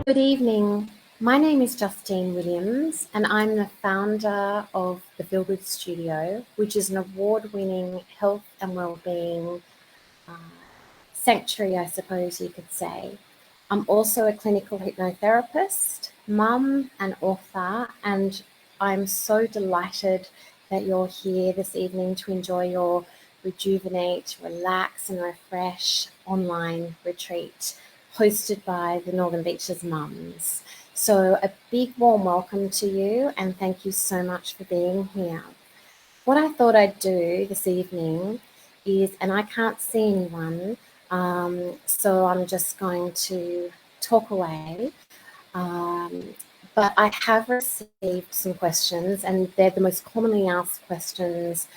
Good evening. My name is Justine Williams, and I'm the founder of the Feel Good Studio, which is an award-winning health and wellbeing sanctuary, I suppose you could say. I'm also a clinical hypnotherapist, mum, and author, and I'm so delighted that you're here this evening to enjoy your Rejuvenate, Relax, and Refresh online retreat hosted by the Northern Beaches Mums. So, a big warm welcome to you, and thank you so much for being here. What I thought I'd do this evening is, and I can't see anyone, so I'm just going to talk away. Um, but I have received some questions, and they're the most commonly asked questions,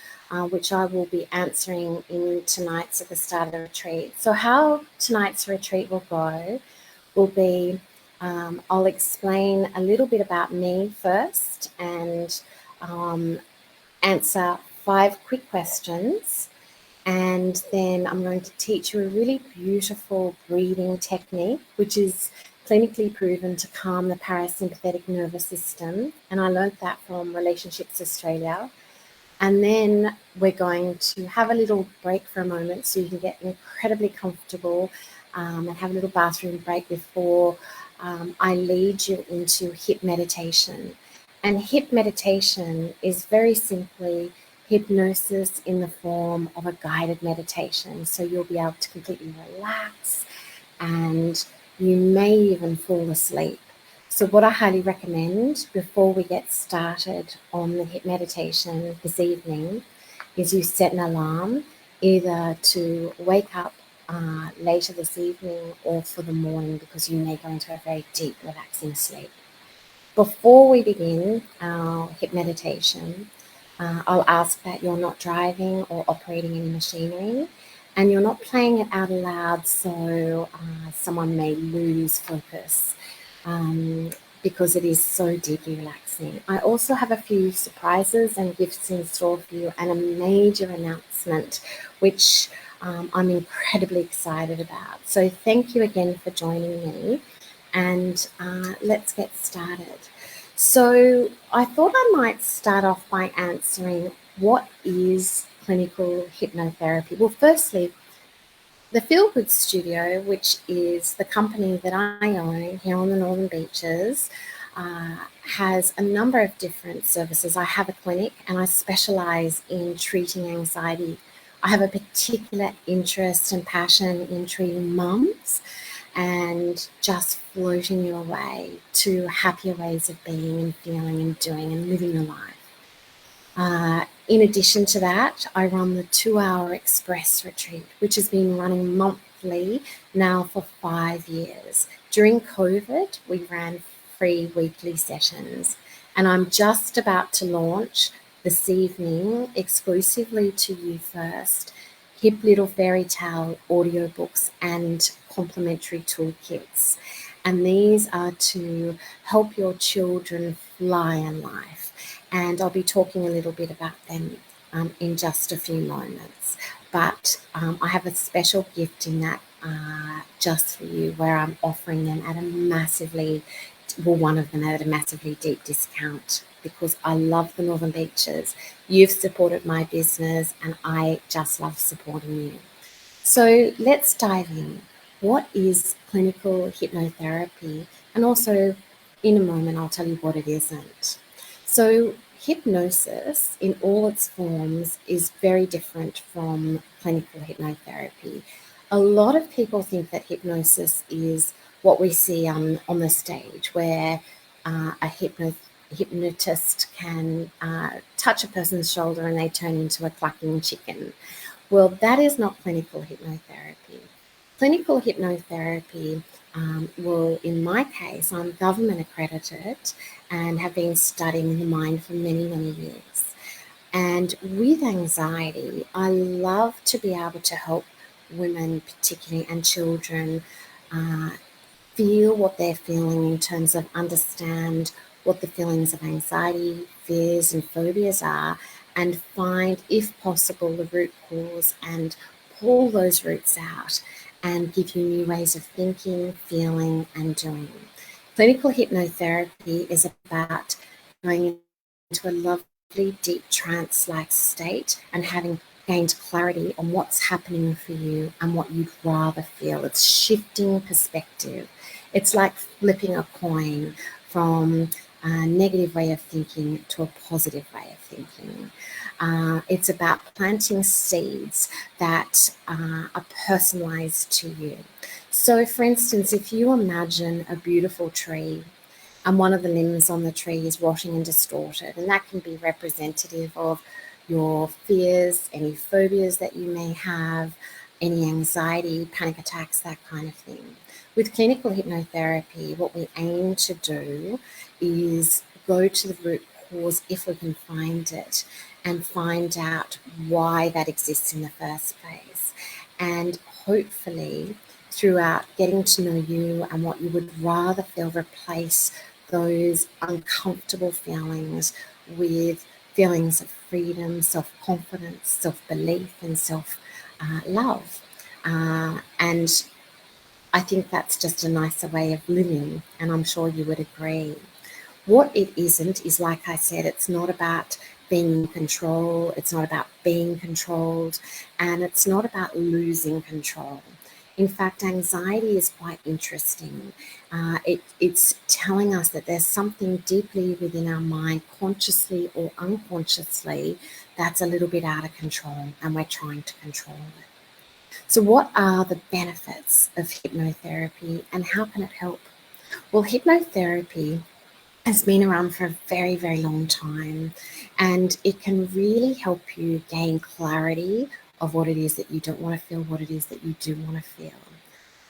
which I will be answering in tonight's at the start of the retreat. So, how tonight's retreat will go will be I'll explain a little bit about me first and answer 5 quick questions. And then I'm going to teach you a really beautiful breathing technique, which is clinically proven to calm the parasympathetic nervous system. And I learned that from Relationships Australia. And then we're going to have a little break for a moment so you can get incredibly comfortable and have a little bathroom break before I lead you into hip meditation. And hip meditation is very simply hypnosis in the form of a guided meditation. So you'll be able to completely relax and you may even fall asleep. So what I highly recommend before we get started on the hip meditation this evening is you set an alarm either to wake up later this evening or for the morning, because you may go into a very deep, relaxing sleep. Before we begin our hip meditation, I'll ask that you're not driving or operating any machinery, and you're not playing it out loud so someone may lose focus, because it is so deeply relaxing. I also have a few surprises and gifts in store for you, and a major announcement which I'm incredibly excited about. So thank you again for joining me, and let's get started. So I thought I might start off by answering, what is clinical hypnotherapy? Well, firstly, the Feel Good Studio, which is the company that I own here on the Northern Beaches, has a number of different services. I have a clinic and I specialise in treating anxiety. I have a particular interest and passion in treating mums and just floating you away to happier ways of being and feeling and doing and living your life. In addition to that, I run the 2-hour express retreat, which has been running monthly now for 5 years. During COVID, we ran free weekly sessions, and I'm just about to launch this evening, exclusively to you first, Hip Little Fairy Tale audiobooks and complimentary toolkits. And these are to help your children fly in life. And I'll be talking a little bit about them in just a few moments. But I have a special gift in that just for you, where I'm offering them at a massively, well, one of them at a massively deep discount, because I love the Northern Beaches. You've supported my business and I just love supporting you. So let's dive in. What is clinical hypnotherapy? And also, in a moment, I'll tell you what it isn't. So hypnosis in all its forms is very different from clinical hypnotherapy. A lot of people think that hypnosis is what we see on the stage, where a hypnotist can touch a person's shoulder and they turn into a clucking chicken. Well, that is not clinical hypnotherapy. Clinical hypnotherapy will, in my case, I'm government accredited and have been studying the mind for many, many years. And with anxiety, I love to be able to help women, particularly, and children feel what they're feeling, in terms of understand what the feelings of anxiety, fears, and phobias are, and find, if possible, the root cause and pull those roots out and give you new ways of thinking, feeling, and doing. Clinical hypnotherapy is about going into a lovely deep trance-like state and having gained clarity on what's happening for you and what you'd rather feel. It's shifting perspective. It's like flipping a coin from a negative way of thinking to a positive way of thinking. It's about planting seeds that are personalized to you. So, for instance, if you imagine a beautiful tree and one of the limbs on the tree is rotting and distorted, and that can be representative of your fears, any phobias that you may have, any anxiety, panic attacks, that kind of thing. With clinical hypnotherapy, what we aim to do is go to the root cause, if we can find it, and find out why that exists in the first place. And hopefully, throughout getting to know you and what you would rather feel, replace those uncomfortable feelings with feelings of freedom, self-confidence, self-belief, and self-love. And I think that's just a nicer way of living, and I'm sure you would agree. What it isn't is, like I said, it's not about being in control, it's not about being controlled, and it's not about losing control. In fact, anxiety is quite interesting. It's telling us that there's something deeply within our mind, consciously or unconsciously, that's a little bit out of control, and we're trying to control it. So what are the benefits of hypnotherapy and how can it help? Well, hypnotherapy has been around for a very, very long time, and it can really help you gain clarity of what it is that you don't want to feel, what it is that you do want to feel.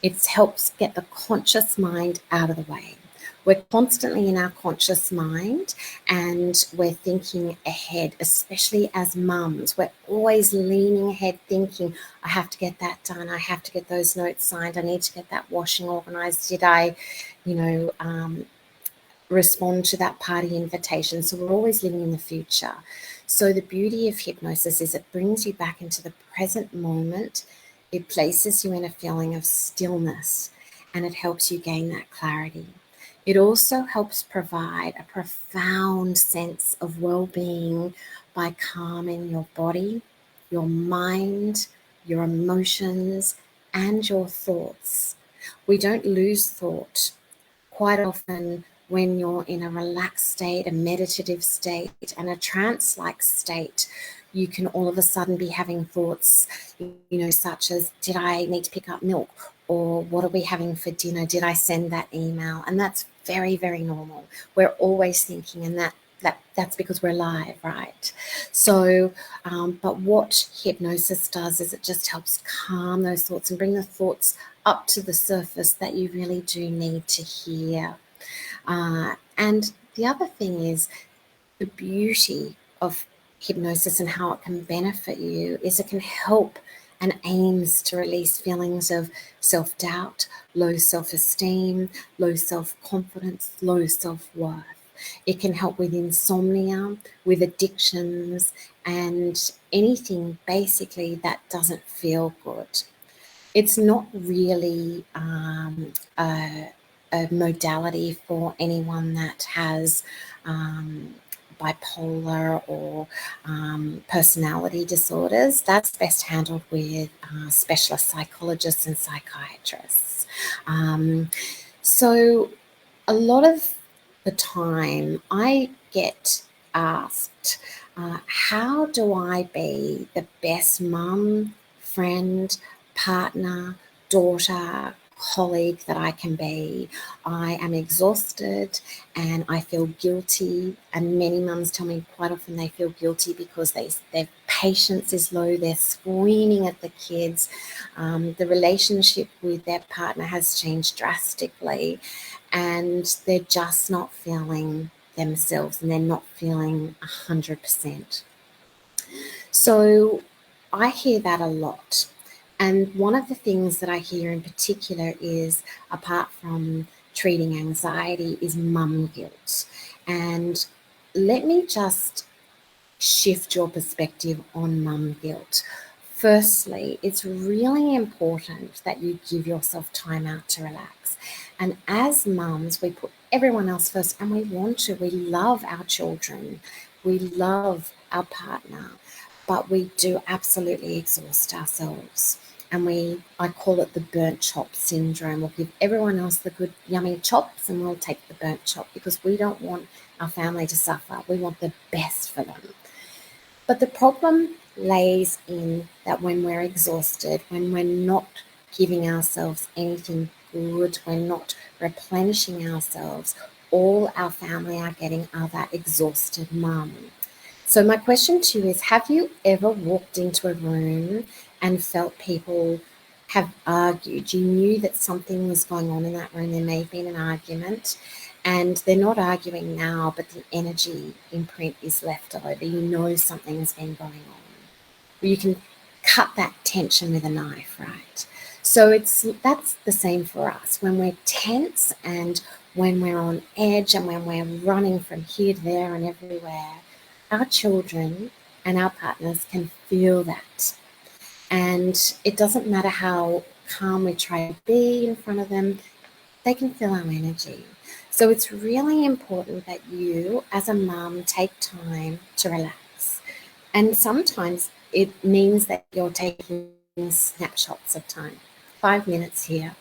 It helps get the conscious mind out of the way. We're constantly in our conscious mind and we're thinking ahead, especially as mums. We're always leaning ahead thinking, I have to get that done. I have to get those notes signed. I need to get that washing organized. Did I, respond to that party invitation? So we're always living in the future. So the beauty of hypnosis is it brings you back into the present moment. It places you in a feeling of stillness and it helps you gain that clarity. It also helps provide a profound sense of well-being by calming your body, your mind, your emotions, and your thoughts. We don't lose thought. Quite often, when you're in a relaxed state, a meditative state, and a trance-like state, you can all of a sudden be having thoughts, such as, did I need to pick up milk? Or what are we having for dinner? Did I send that email? And that's very, very normal. We're always thinking, and that's because we're alive, right? So, but what hypnosis does is it just helps calm those thoughts and bring the thoughts up to the surface that you really do need to hear. And the other thing is the beauty of hypnosis and how it can benefit you is it can help and aims to release feelings of self-doubt, low self-esteem, low self-confidence, low self-worth. It can help with insomnia, with addictions, and anything basically that doesn't feel good. It's not really a modality for anyone that has bipolar or personality disorders. That's best handled with specialist psychologists and psychiatrists. So a lot of the time I get asked, how do I be the best mum, friend, partner, daughter, colleague that I can be? I am exhausted and I feel guilty, and many mums tell me quite often they feel guilty because their patience is low, they're screaming at the kids, the relationship with their partner has changed drastically, and they're just not feeling themselves and they're not feeling 100%. So I hear that a lot. And one of the things that I hear in particular is, apart from treating anxiety, is mum guilt. And let me just shift your perspective on mum guilt. Firstly, it's really important that you give yourself time out to relax. And as mums, we put everyone else first, and we want to. We love our children, we love our partner, but we do absolutely exhaust ourselves. And I call it the burnt chop syndrome. We'll give everyone else the good, yummy chops, and we'll take the burnt chop because we don't want our family to suffer. We want the best for them. But the problem lays in that when we're exhausted, when we're not giving ourselves anything good, we're not replenishing ourselves, all our family are getting are that exhausted mum. So my question to you is, have you ever walked into a room and felt people have argued? You knew that something was going on in that room. There may have been an argument, and they're not arguing now, but the energy imprint is left over. You know something has been going on. You can cut that tension with a knife, right? So that's the same for us. When we're tense and when we're on edge and when we're running from here to there and everywhere, our children and our partners can feel that. And it doesn't matter how calm we try to be in front of them, they can feel our energy. So it's really important that you, as a mum, take time to relax. And sometimes it means that you're taking snapshots of time, 5 minutes here,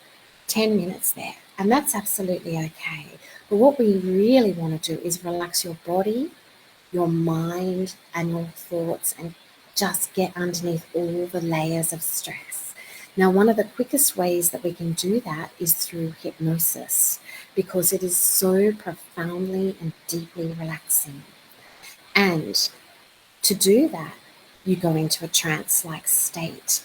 10 minutes there, and that's absolutely okay. But what we really want to do is relax your body, your mind, and your thoughts, and just get underneath all the layers of stress. Now, one of the quickest ways that we can do that is through hypnosis, because it is so profoundly and deeply relaxing. And to do that, you go into a trance-like state.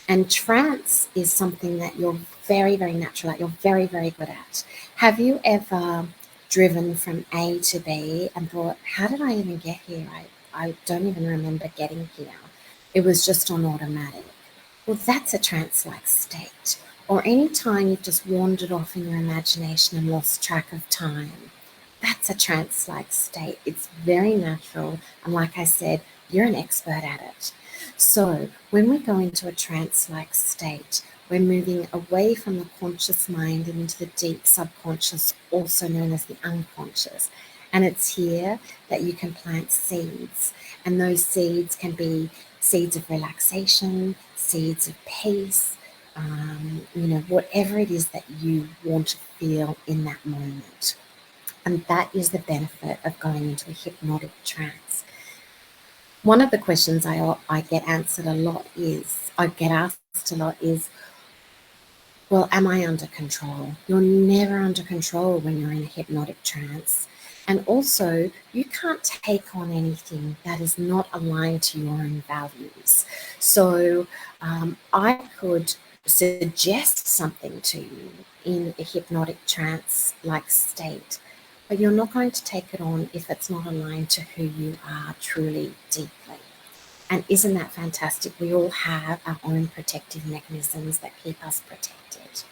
And trance is something that you're very, very natural at, you're very, very good at. Have you ever driven from A to B and thought, how did I even get here? I don't even remember getting here. It was just on automatic. Well, that's a trance-like state. Or any time you've just wandered off in your imagination and lost track of time, that's a trance-like state. It's very natural. And like I said, you're an expert at it. So when we go into a trance-like state, we're moving away from the conscious mind and into the deep subconscious, also known as the unconscious. And it's here that you can plant seeds. And those seeds can be seeds of relaxation, seeds of peace, whatever it is that you want to feel in that moment. And that is the benefit of going into a hypnotic trance. One of the questions I get answered a lot I get asked a lot is, well, am I under control? You're never under control when you're in a hypnotic trance. And also, you can't take on anything that is not aligned to your own values. So I could suggest something to you in a hypnotic trance-like state, but you're not going to take it on if it's not aligned to who you are truly deeply. And isn't that fantastic? We all have our own protective mechanisms that keep us protected.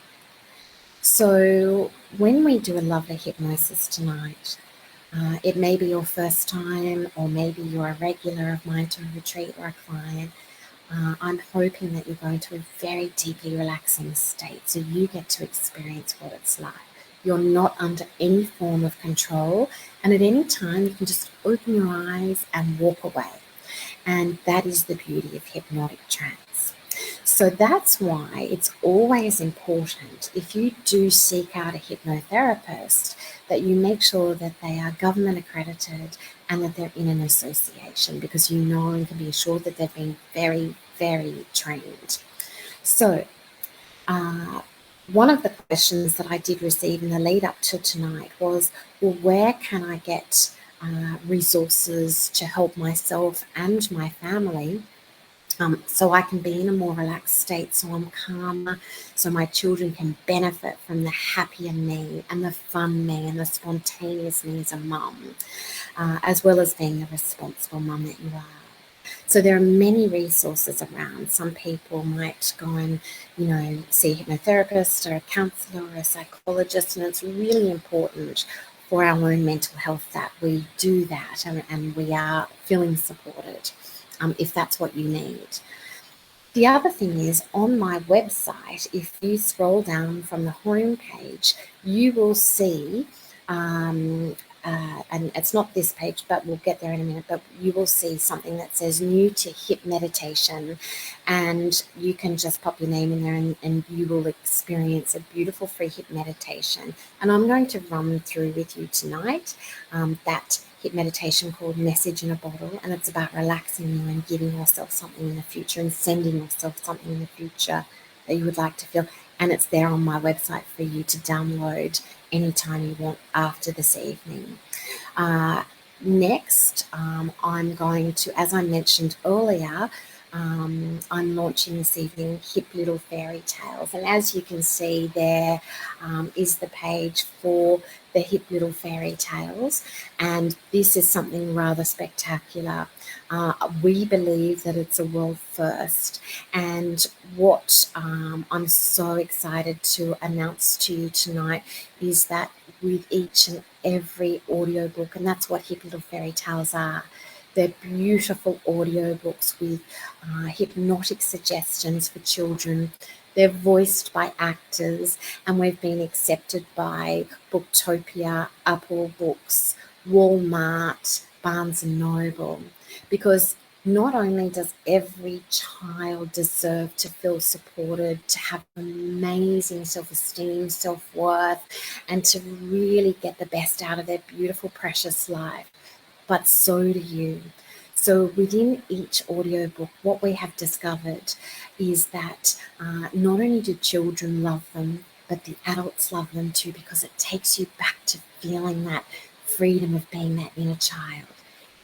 So when we do a lovely hypnosis tonight, it may be your first time, or maybe you're a regular of mine to a retreat or a client. I'm hoping that you're going to a very deeply relaxing state, so you get to experience what it's like. You're not under any form of control, and at any time you can just open your eyes and walk away. And that is the beauty of hypnotic trance. So that's why it's always important, if you do seek out a hypnotherapist, that you make sure that they are government accredited and that they're in an association, because you know and can be assured that they've been very, very trained. So one of the questions that I did receive in the lead up to tonight was, well, where can I get resources to help myself and my family so I can be in a more relaxed state, so I'm calmer, so my children can benefit from the happier me and the fun me and the spontaneous me as a mum, as well as being the responsible mum that you are. So there are many resources around. Some people might go and, see a hypnotherapist or a counsellor or a psychologist, and it's really important for our own mental health that we do that and we are feeling supported if that's what you need. The other thing is, on my website, if you scroll down from the home page, you will see, um, and it's not this page, but we'll get there in a minute, but you will see something that says new to hip meditation, and you can just pop your name in there and you will experience a beautiful free hip meditation. And I'm going to run through with you tonight that hip meditation called Message in a Bottle, and it's about relaxing you and giving yourself something in the future and sending yourself something in the future that you would like to feel. And it's there on my website for you to download anytime you want after this evening. Next, I'm going to, as I mentioned earlier, I'm launching this evening Hip Little Fairy Tales. And as you can see, there is the page for the Hip Little Fairy Tales. And this is something rather spectacular. We believe that it's a world first. And what I'm so excited to announce to you tonight is that with each and every audiobook, and that's what Hip Little Fairy Tales are. They're beautiful audiobooks with hypnotic suggestions for children. They're voiced by actors, and we've been accepted by Booktopia, Apple Books, Walmart, Barnes and Noble, because not only does every child deserve to feel supported, to have amazing self-esteem, self-worth, and to really get the best out of their beautiful, precious life, but so do you. So within each audiobook, what we have discovered is that not only do children love them, but the adults love them too, because it takes you back to feeling that freedom of being that inner child.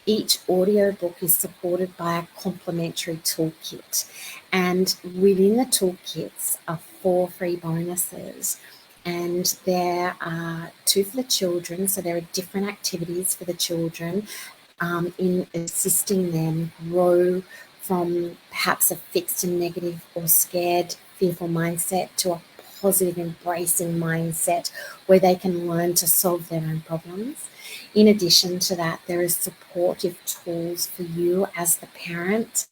Each audiobook is supported by a complimentary toolkit, and within the toolkits are 4 free bonuses. And there are 2 for the children, so there are different activities for the children in assisting them grow from perhaps a fixed and negative or scared, fearful mindset to a positive, embracing mindset where they can learn to solve their own problems. In addition to that, there is supportive tools for you as the parent,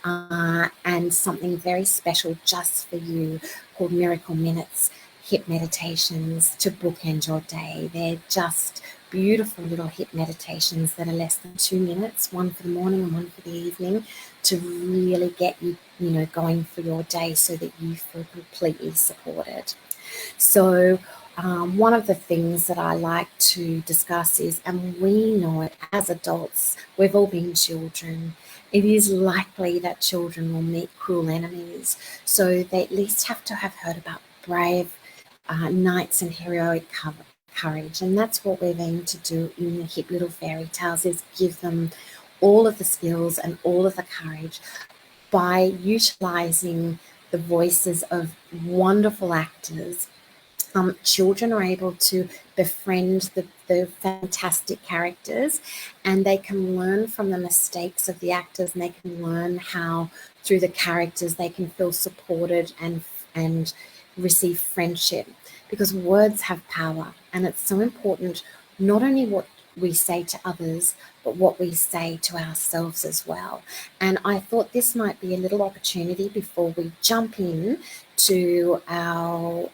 and something very special just for you called Miracle Minutes hip meditations to bookend your day. They're just beautiful little hip meditations that are less than 2 minutes, one for the morning and one for the evening, to really get you, going for your day so that you feel completely supported. So one of the things that I like to discuss is, and we know it as adults, we've all been children. It is likely that children will meet cruel enemies, so they at least have to have heard about brave knights and heroic courage. And that's what we've aimed to do in the Hip Little Fairy Tales, is give them all of the skills and all of the courage by utilising the voices of wonderful actors. Children are able to befriend the fantastic characters, and they can learn from the mistakes of the actors, and they can learn how through the characters they can feel supported and receive friendship, because words have power, and it's so important not only what we say to others, but what we say to ourselves as well. And I thought this might be a little opportunity before we jump in to our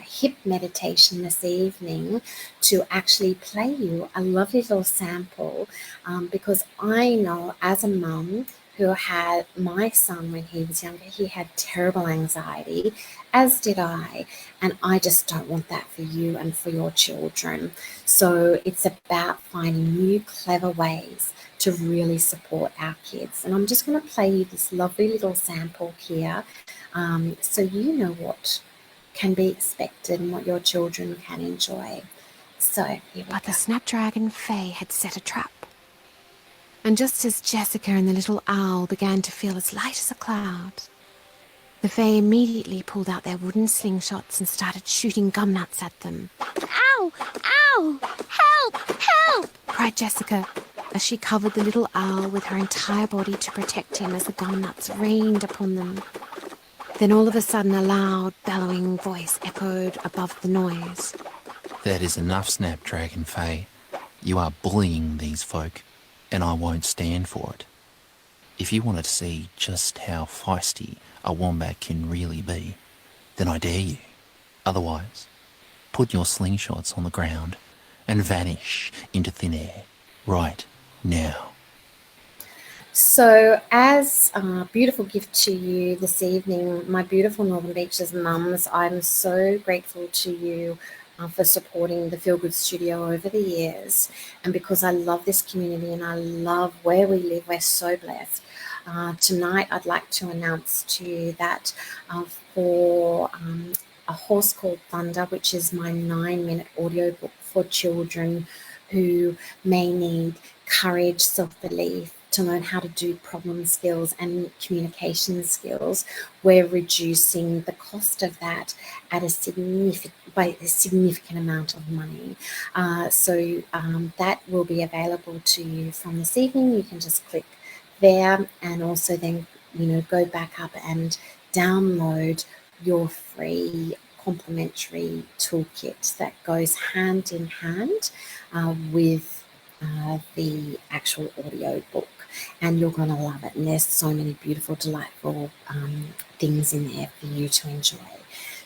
hip meditation this evening to actually play you a lovely little sample, because I know as a mum who had my son when he was younger, he had terrible anxiety, as did I, and I just don't want that for you and for your children. So it's about finding new clever ways to really support our kids. And I'm just going to play you this lovely little sample here, so you know what can be expected and what your children can enjoy. So here we go. But the Snapdragon Fae had set a trap. And just as Jessica and the little owl began to feel as light as a cloud, the Fae immediately pulled out their wooden slingshots and started shooting gum nuts at them. Ow! Ow! Help! Help! Cried Jessica as she covered the little owl with her entire body to protect him as the gum nuts rained upon them. Then all of a sudden a loud, bellowing voice echoed above the noise. That is enough, Snapdragon Fae. You are bullying these folk, and I won't stand for it. If you want to see just how feisty a wombat can really be, then I dare you. Otherwise, put your slingshots on the ground and vanish into thin air right now. So, as a beautiful gift to you this evening, my beautiful Northern Beaches mums, I'm so grateful to you for supporting the Feel Good Studio over the years. And because I love this community and I love where we live, we're so blessed. Tonight, I'd like to announce to you that for A Horse Called Thunder, which is my 9-minute audiobook for children who may need courage, self-belief, to learn how to do problem skills and communication skills, we're reducing the cost of that at by a significant amount of money. So that will be available to you from this evening. You can just click there and also then go back up and download your free complimentary toolkit that goes hand in hand with the actual audio book, and you're going to love it. And there's so many beautiful, delightful things in there for you to enjoy.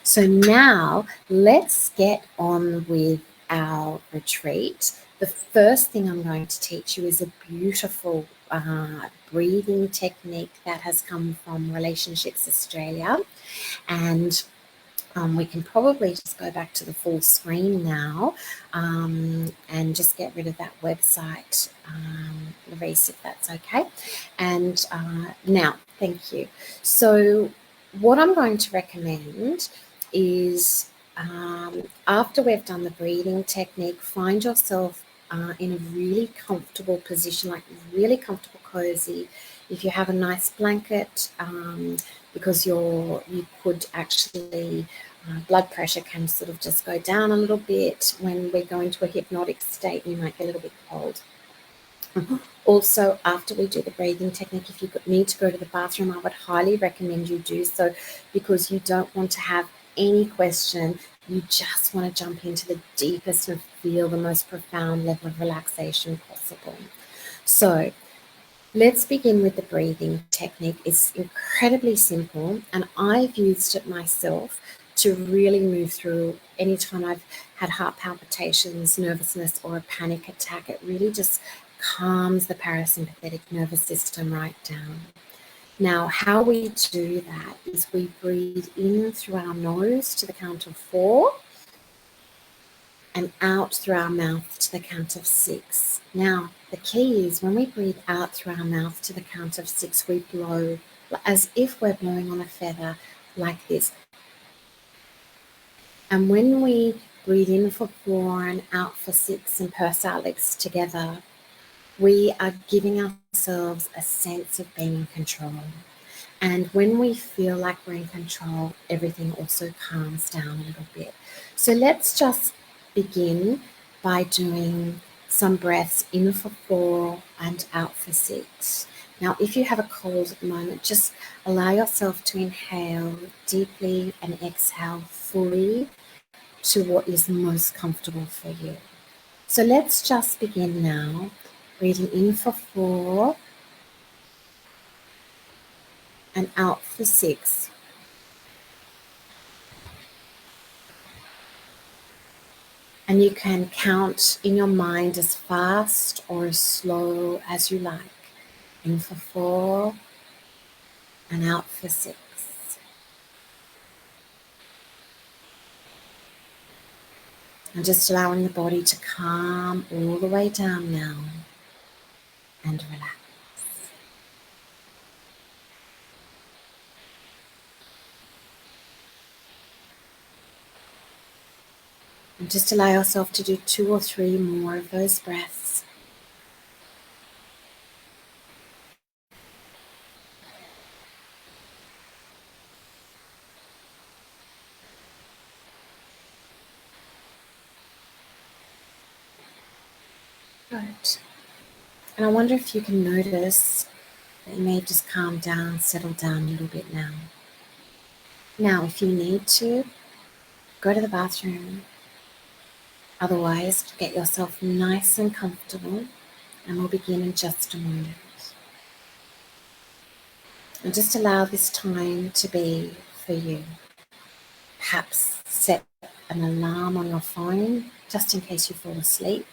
So now let's get on with our retreat. The first thing I'm going to teach you is a beautiful breathing technique that has come from Relationships Australia, and we can probably just go back to the full screen now and just get rid of that website, Larice, if that's okay. And now, thank you. So what I'm going to recommend is after we've done the breathing technique, find yourself in a really comfortable position, like really comfortable, cozy. If you have a nice blanket, because you could actually, blood pressure can sort of just go down a little bit when we go into a hypnotic state. You might get a little bit cold. Also, after we do the breathing technique, if you need to go to the bathroom, I would highly recommend you do so, because you don't want to have any question. You just want to jump into the deepest and feel the most profound level of relaxation possible. So let's begin with the breathing technique. It's incredibly simple, and I've used it myself to really move through anytime I've had heart palpitations, nervousness, or a panic attack. It really just calms the parasympathetic nervous system right down. Now, how we do that is we breathe in through our nose to the count of 4 and out through our mouth to the count of 6. Now, the key is when we breathe out through our mouth to the count of 6, we blow as if we're blowing on a feather, like this. And when we breathe in for 4 and out for 6 and purse our lips together, we are giving ourselves a sense of being in control. And when we feel like we're in control, everything also calms down a little bit. So let's just begin by doing some breaths in for 4 and out for 6. Now, if you have a cold at the moment, just allow yourself to inhale deeply and exhale fully to what is most comfortable for you. So let's just begin now, breathing in for 4 and out for 6. And you can count in your mind as fast or as slow as you like. In for 4 and out for 6. And just allowing the body to calm all the way down now and relax. And just allow yourself to do 2 or 3 more of those breaths. Good. And I wonder if you can notice that you may just calm down, settle down a little bit now. Now, if you need to, go to the bathroom. Otherwise, get yourself nice and comfortable, and we'll begin in just a moment. And just allow this time to be for you. Perhaps set an alarm on your phone just in case you fall asleep.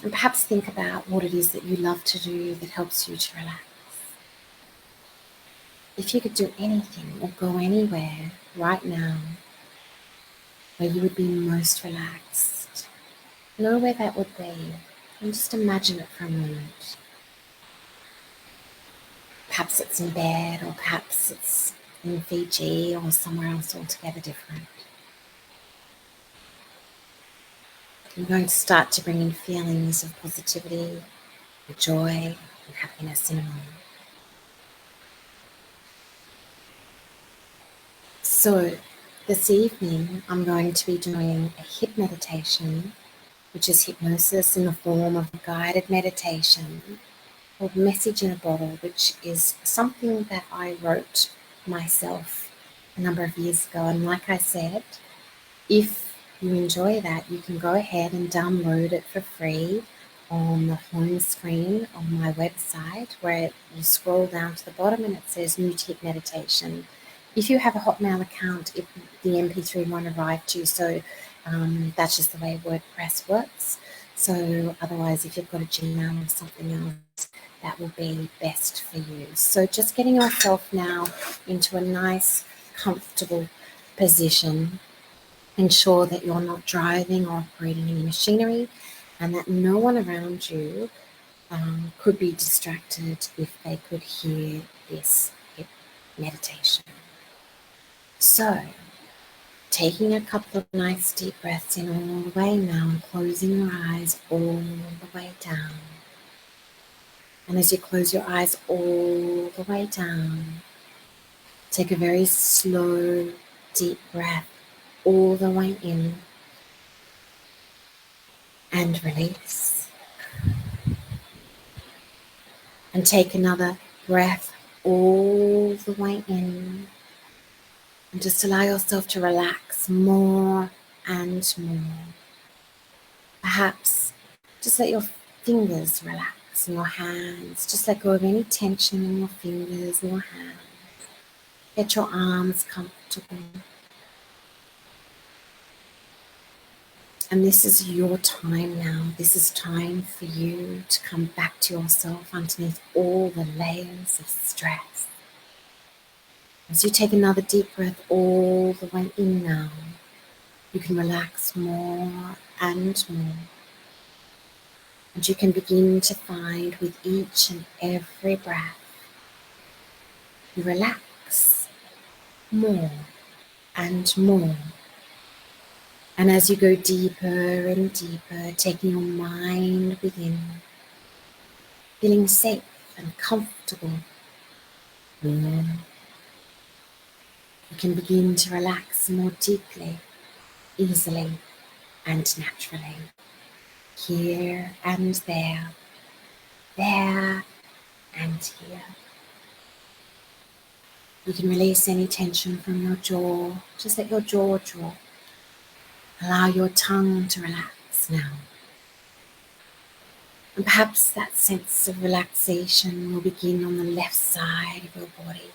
And perhaps think about what it is that you love to do that helps you to relax. If you could do anything or go anywhere right now where you would be most relaxed, know where that would be and just imagine it for a moment. Perhaps it's in bed, or perhaps it's in Fiji or somewhere else altogether different. I'm going to start to bring in feelings of positivity, joy, and happiness in a moment. So, this evening I'm going to be doing a hip meditation, which is hypnosis in the form of a guided meditation called Message in a Bottle, which is something that I wrote myself a number of years ago. And like I said, if you enjoy that, you can go ahead and download it for free on the home screen on my website, where you scroll down to the bottom and it says New Tip Meditation. If you have a Hotmail account, the MP3 won't arrive to you, so that's just the way WordPress works. So otherwise, if you've got a Gmail or something else, that will be best for you. So just getting yourself now into a nice, comfortable position. Ensure that you're not driving or operating any machinery, and that no one around you could be distracted if they could hear this meditation. So, taking a couple of nice deep breaths in all the way now and closing your eyes all the way down. And as you close your eyes all the way down, take a very slow, deep breath all the way in and release. And take another breath all the way in. And just allow yourself to relax more and more. Perhaps just let your fingers relax in your hands. Just let go of any tension in your fingers and your hands. Get your arms comfortable. And this is your time now. This is time for you to come back to yourself underneath all the layers of stress. As you take another deep breath all the way in now, you can relax more and more. And you can begin to find with each and every breath, you relax more and more. And as you go deeper and deeper, taking your mind within, feeling safe and comfortable, you can begin to relax more deeply, easily and naturally. Here and there and here. You can release any tension from your jaw. Just let your jaw drop. Allow your tongue to relax now. And perhaps that sense of relaxation will begin on the left side of your body.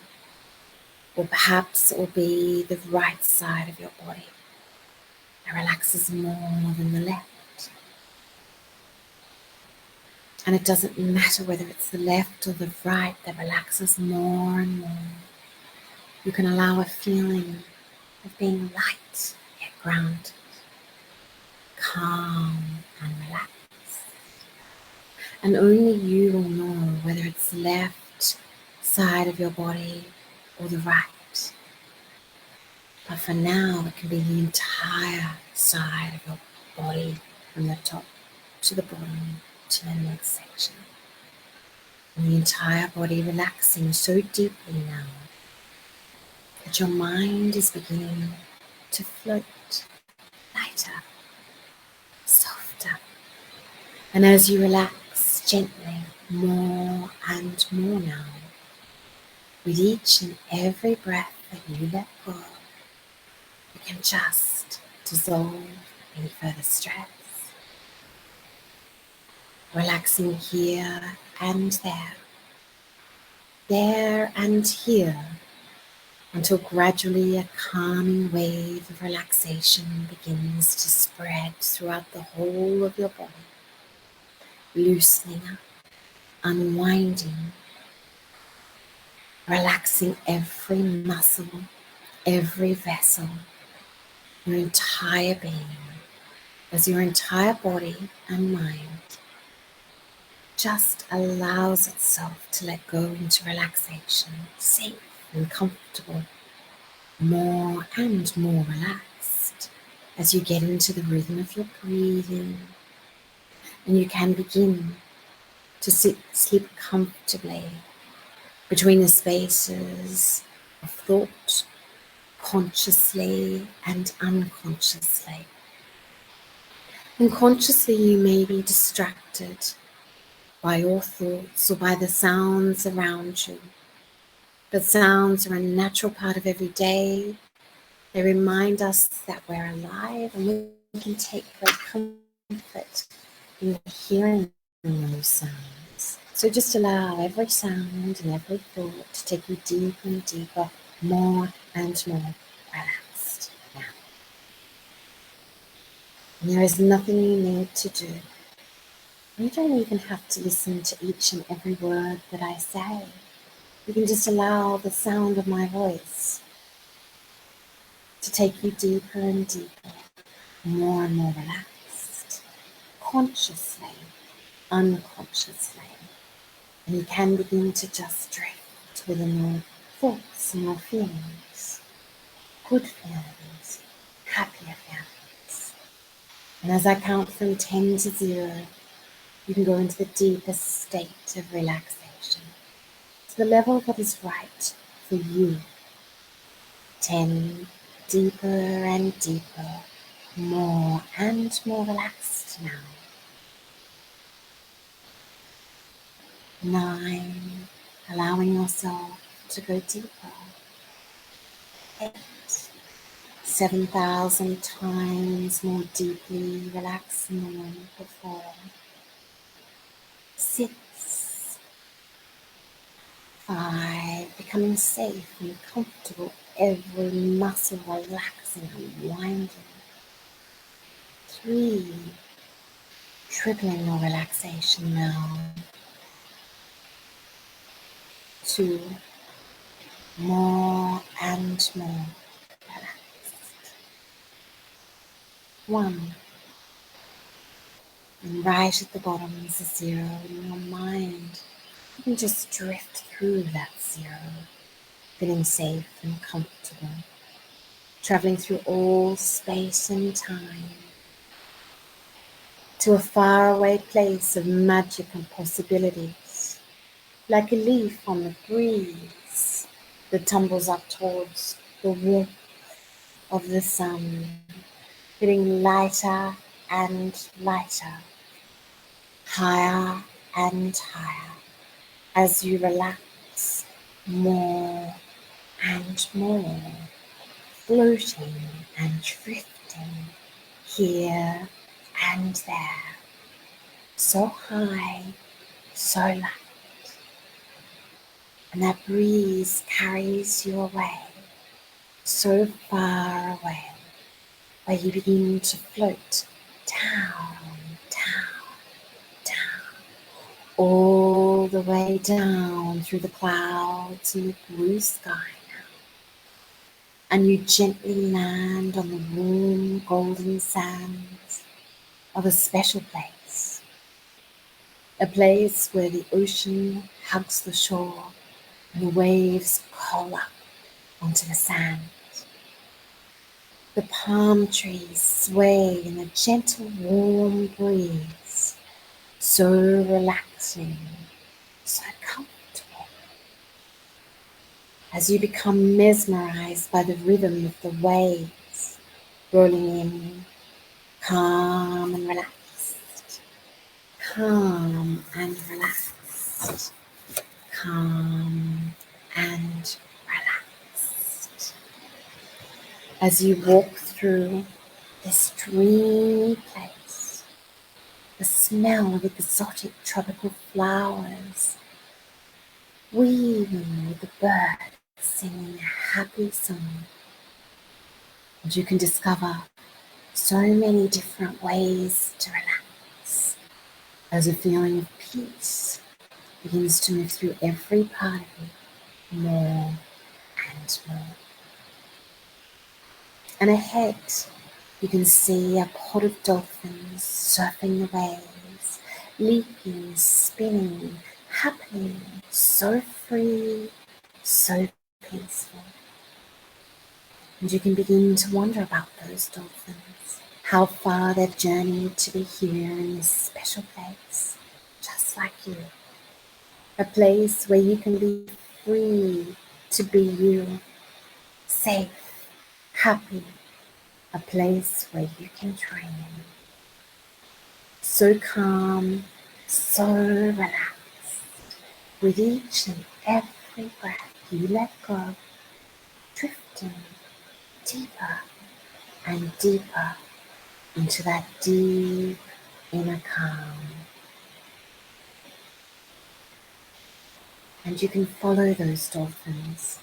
Or perhaps it will be the right side of your body that relaxes more than the left. And it doesn't matter whether it's the left or the right that relaxes more and more. You can allow a feeling of being light yet grounded, calm and relaxed. And only you will know whether it's the left side of your body or the right. But for now, it can be the entire side of your body, from the top to the bottom to the midsection. And the entire body relaxing so deeply now that your mind is beginning to float lighter, softer. And as you relax gently more and more now, with each and every breath that you let go, you can just dissolve any further stress. relaxing here and there and here, until gradually a calming wave of relaxation begins to spread throughout the whole of your body, loosening up, unwinding, relaxing every muscle, every vessel, your entire being, as your entire body and mind just allows itself to let go into relaxation, safe and comfortable, more and more relaxed as you get into the rhythm of your breathing, and you can begin to sleep comfortably between the spaces of thought, consciously and unconsciously. And consciously you may be distracted by your thoughts or by the sounds around you. But sounds are a natural part of every day. They remind us that we're alive, and we can take great comfort in hearing those sounds. So just allow every sound and every thought to take you deeper and deeper, more and more relaxed now. And there is nothing you need to do. You don't even have to listen to each and every word that I say. You can just allow the sound of my voice to take you deeper and deeper, more and more relaxed, consciously, unconsciously. And you can begin to just drift within your thoughts and your feelings, good feelings, happier feelings. And as I count from 10 to 0, you can go into the deepest state of relaxation, to the level that is right for you. 10, deeper and deeper, more and more relaxed now. 9, allowing yourself to go deeper. 8, 7,000 times more deeply relaxing than before. 6, 5, becoming safe and comfortable, every muscle relaxing and winding. 3, tripling your relaxation now. 2, more and more relaxed. 1, and right at the bottom is a 0 in your mind. You can just drift through that 0, feeling safe and comfortable, traveling through all space and time to a faraway place of magic and possibilities, like a leaf on the breeze that tumbles up towards the warmth of the sun, getting lighter and lighter, higher and higher, as you relax more and more, floating and drifting here and there, so high, so light, and that breeze carries you away, so far away, where you begin to float down, down, down, all the way down through the clouds and the blue sky now. And you gently land on the warm golden sands of a special place, a place where the ocean hugs the shore and the waves curl up onto the sand. The palm trees sway in a gentle warm breeze, so relaxing, so comfortable, as you become mesmerized by the rhythm of the waves rolling in, calm and relaxed, calm and relaxed, calm and relaxed. As you walk through this dreamy place, the smell of exotic tropical flowers, weaving with the birds singing a happy song. And you can discover so many different ways to relax as a feeling of peace begins to move through every part of you more and more. And ahead, you can see a pod of dolphins surfing the waves, leaping, spinning, happening, so free, so peaceful. And you can begin to wonder about those dolphins, how far they've journeyed to be here in this special place, just like you. A place where you can be free to be you, safe, happy, a place where you can dream. So calm, so relaxed. With each and every breath you let go, drifting deeper and deeper into that deep inner calm. And you can follow those dolphins.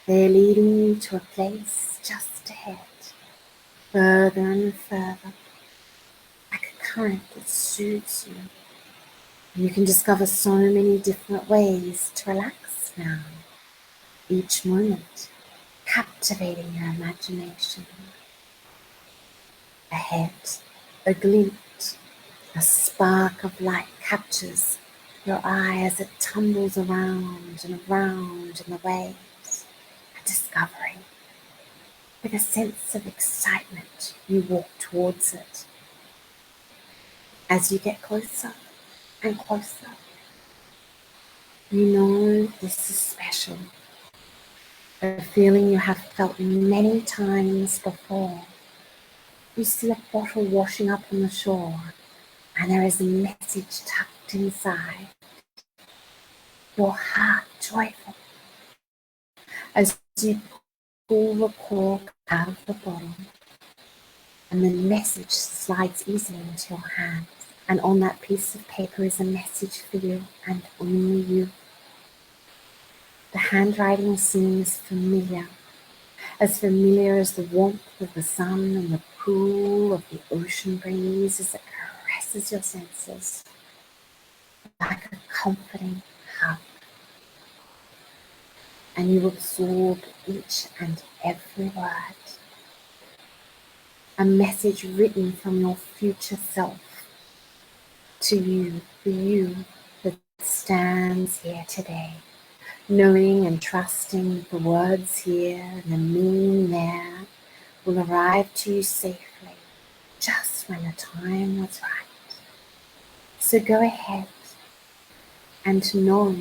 They're leading you to a place just ahead, further and further, like a current that soothes you. You can discover so many different ways to relax now, each moment captivating your imagination. Ahead, a glint, a spark of light captures your eye as it tumbles around and around in the waves. A discovery. With a sense of excitement, you walk towards it. As you get closer and closer, you know this is special. A feeling you have felt many times before. You see a bottle washing up on the shore, and there is a message tucked inside. Your heart joyful as you pull the cork out of the bottle, and the message slides easily into your hands. And on that piece of paper is a message for you and only you. The handwriting seems familiar as the warmth of the sun and the cool of the ocean breeze as it caresses your senses like a comforting hug. And you absorb each and every word. A message written from your future self to you, for you that stands here today, knowing and trusting the words here and the meaning there will arrive to you safely, just when the time was right. So go ahead and know,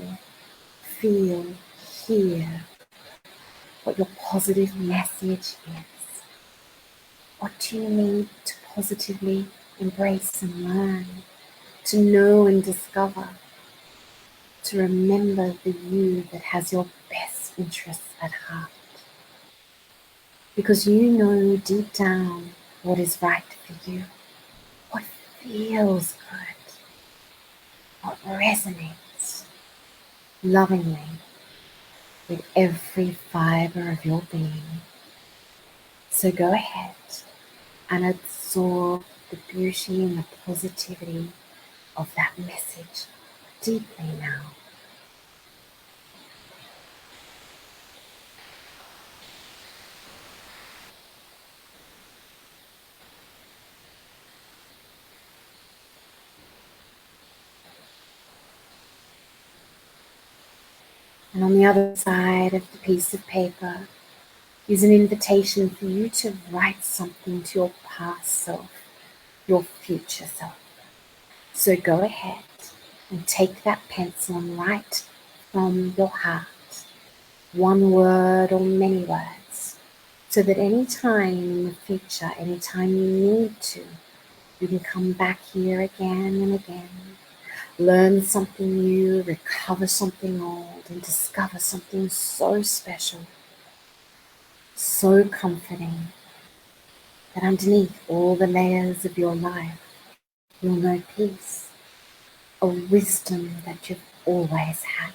feel, hear what your positive message is. What do you need to positively embrace and learn, to know and discover, to remember the you that has your best interests at heart? Because you know deep down what is right for you, what feels good, what resonates lovingly with every fiber of your being. So go ahead and absorb the beauty and the positivity of that message deeply now. And on the other side of the piece of paper is an invitation for you to write something to your past self, your future self. So go ahead and take that pencil and write from your heart, one word or many words, so that any time in the future, any time you need to, you can come back here again and again, learn something new, recover something old, and discover something so special, so comforting, that underneath all the layers of your life, you'll know peace, a wisdom that you've always had.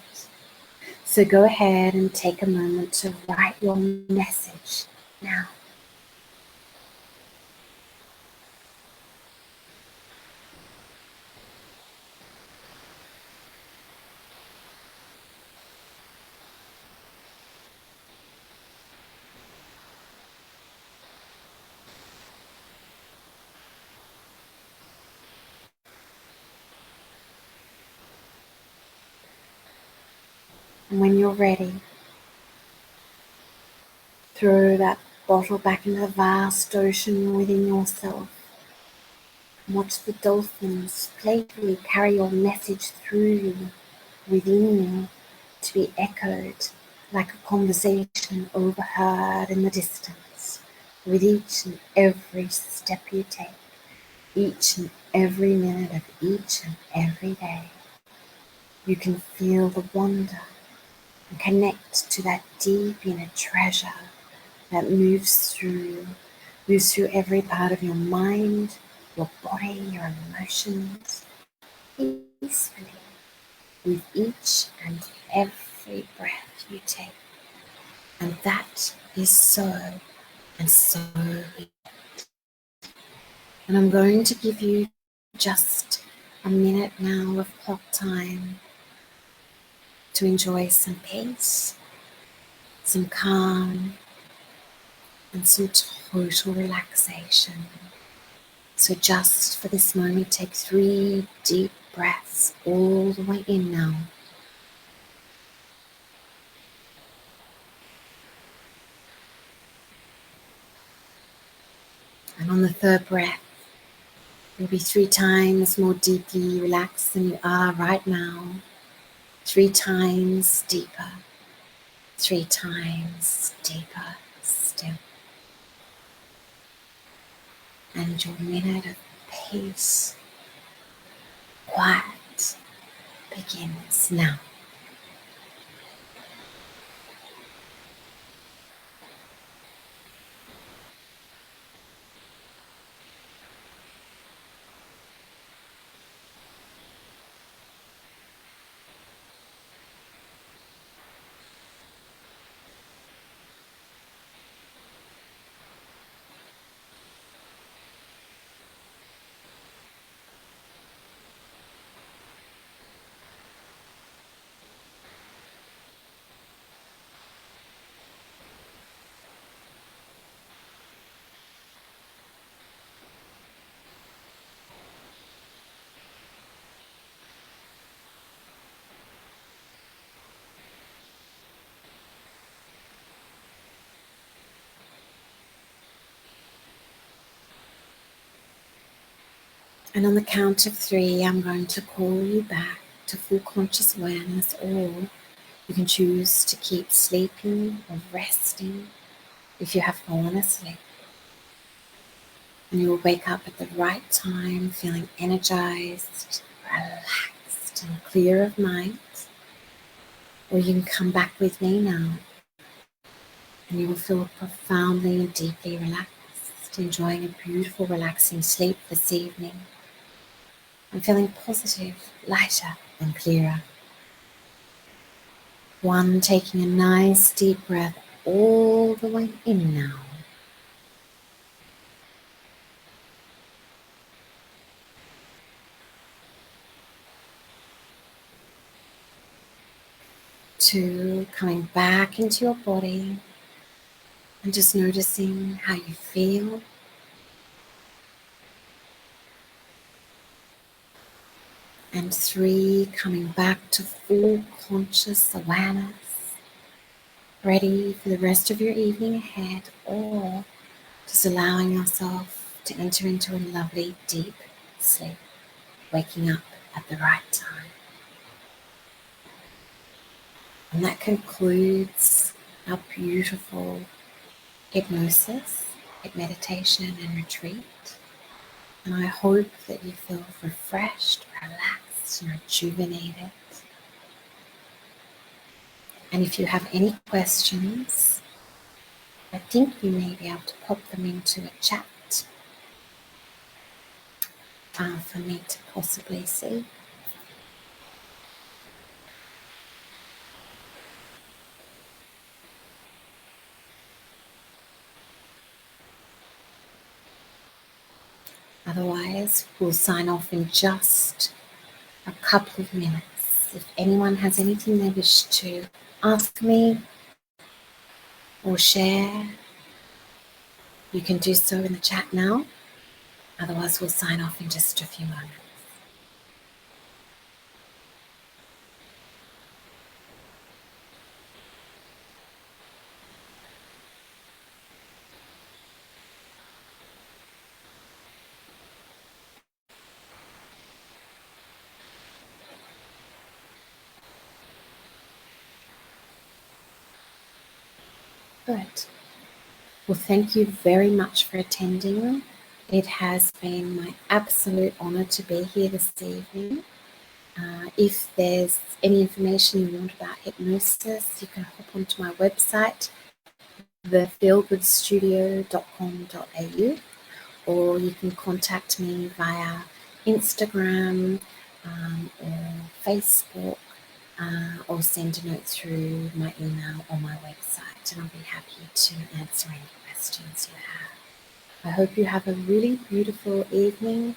So go ahead and take a moment to write your message now. And when you're ready, throw that bottle back into the vast ocean within yourself. Watch the dolphins playfully carry your message through you, within you, to be echoed like a conversation overheard in the distance, with each and every step you take, each and every minute of each and every day. You can feel the wonder and connect to that deep inner treasure that moves through every part of your mind, your body, your emotions, peacefully, with each and every breath you take. And that is so and so. And I'm going to give you just a minute now of clock time to enjoy some peace, some calm, and some total relaxation. So just for this moment, take 3 deep breaths all the way in now. And on the 3rd breath, you'll be 3 times more deeply relaxed than you are right now. 3 times deeper. 3 times deeper still. And your minute of peace, quiet, begins now. And on the count of 3, I'm going to call you back to full conscious awareness, or you can choose to keep sleeping or resting if you have fallen asleep. And you will wake up at the right time, feeling energized, relaxed, and clear of mind. Or you can come back with me now, and you will feel profoundly and deeply relaxed, enjoying a beautiful, relaxing sleep this evening. I'm feeling positive, lighter, and clearer. 1, taking a nice deep breath all the way in now. 2, coming back into your body and just noticing how you feel. And 3, coming back to full conscious awareness, ready for the rest of your evening ahead, or just allowing yourself to enter into a lovely deep sleep, waking up at the right time. And that concludes our beautiful hypnosis, meditation and retreat. And I hope that you feel refreshed, relaxed and rejuvenated. And if you have any questions, I think you may be able to pop them into a chat. for me to possibly see. Otherwise, we'll sign off in just a couple of minutes. If anyone has anything they wish to ask me or share, you can do so in the chat now. Otherwise, we'll sign off in just a few moments. Good. Well, thank you very much for attending. It has been my absolute honour to be here this evening. If there's any information you want about hypnosis, you can hop onto my website, thefeelgoodstudio.com.au, or you can contact me via Instagram or Facebook, or send a note through my email or my website, and I'll be happy to answer any questions you have. I hope you have a really beautiful evening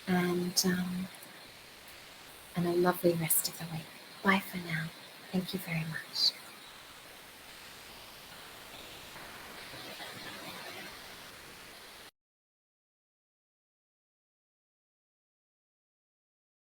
and a lovely rest of the week. Bye for now. Thank you very much.